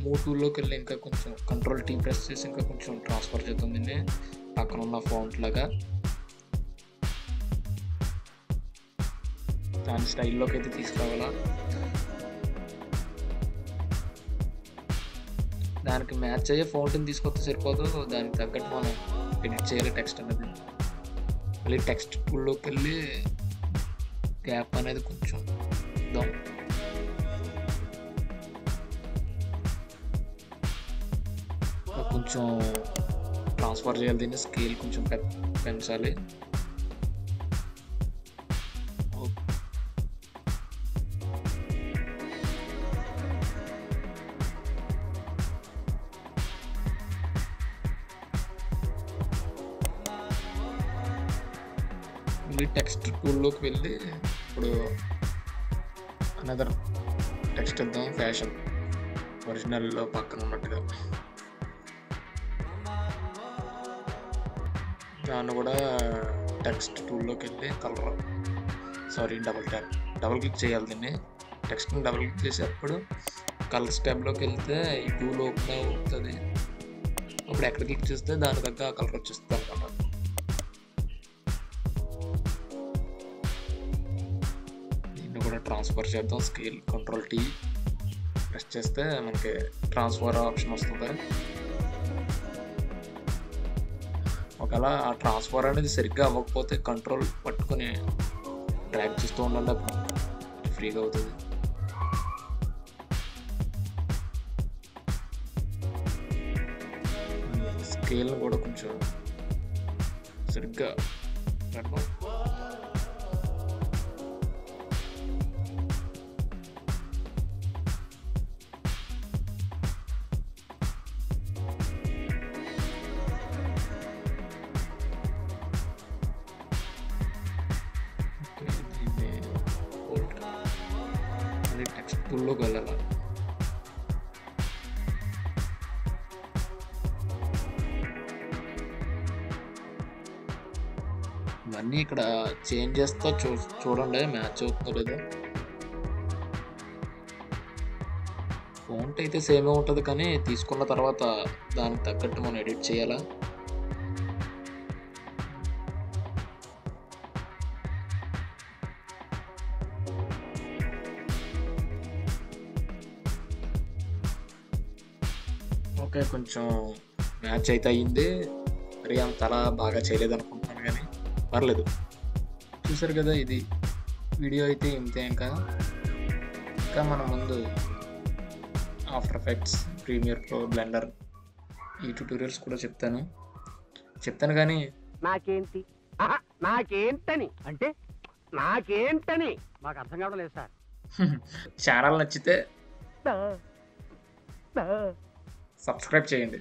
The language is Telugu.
మూవ్ టూల్లోకి వెళ్ళి ఇంకా కొంచెం కంట్రోల్ టీ ప్రెస్ చేసి ఇంకా కొంచెం ట్రాన్స్ఫర్ చేద్దాం దీన్ని పక్కన ఉన్న ఫాంట్ లాగా. దాని స్టైల్లోకి అయితే తీసుకురావాలా. దానికి మ్యాచ్ అయ్యే ఫాంట్ని తీసుకొస్తే సరిపోదు, దానికి తగ్గట్టు మనం ఎడిట్ చేయాలి టెక్స్ట్ అనేది. మళ్ళీ టెక్స్ట్ టూల్లోకి వెళ్ళి గ్యాప్ అనేది కొంచెం ఇద్దాం. కొంచెం ట్రాన్స్ఫర్ చేయాలి దీన్ని, స్కేల్ కొంచెం పెంచాలి. మళ్ళీ టెక్స్ట్ టూల్లోకి వెళ్ళి ఇప్పుడు అనదర్ టెక్స్ట్ ఇద్దాం, ఫ్యాషన్ ఒరిజినల్లో పక్కన ఉన్నట్టుగా. దాన్ని కూడా టెక్స్ట్ టూల్లోకి వెళ్ళి డబుల్ క్లిక్ చేయాలి దీన్ని. టెక్స్ట్ని డబుల్ క్లిక్ చేసేటప్పుడు కలర్స్ ట్యాబ్లోకి వెళ్తే ఈ టూల్ ఓపెన్ అవుతుంది. అప్పుడు ఎక్కడ క్లిక్ చేస్తే దాని దగ్గర కలర్ వచ్చేస్తుంది అనమాట. దీన్ని కూడా ట్రాన్స్ఫర్ చేద్దాం. స్కేల్ కంట్రోల్ టీ ప్రెస్ చేస్తే మనకి ట్రాన్స్ఫర్ ఆప్షన్ వస్తుంది. ఒకవేళ ఆ ట్రాన్స్ఫర్ అనేది సరిగ్గా అవ్వకపోతే కంట్రోల్ పట్టుకొని డ్రాగ్ చేస్తూ ఉండాలి, అప్పుడు ఫ్రీగా అవుతుంది. స్కేల్ని కూడా కొంచెం సరిగ్గా పెడదాం. టెక్స్ట్ టూల్లోకి వెళ్ళాలి. ఇవన్నీ ఇక్కడ చేంజ్ చేస్తా చూడండి మ్యాచ్ అవుతుందో లేదో. ఫాంట్ అయితే సేమే ఉంటుంది, కానీ తీసుకున్న తర్వాత దానికి తగ్గట్టు మనం ఎడిట్ చేయాలా. ఓకే, కొంచెం మ్యాచ్ అయితే అయ్యింది. మరి అంతలా బాగా చేయలేదు అనుకుంటున్నాను, కానీ పర్లేదు. చూసారు కదా, ఇది వీడియో అయితే ఇంతే. ఇంకా మన ముందు After Effects, Premiere Pro, Blender ఈ ట్యూటోరియల్స్ కూడా చెప్తాను కానీ నాకేంటని అంటే నాకేంటని మాకు అర్థం కావడం లేదు సార్. ఛానల్ నచ్చితే సబ్స్క్రైబ్ చేయండి.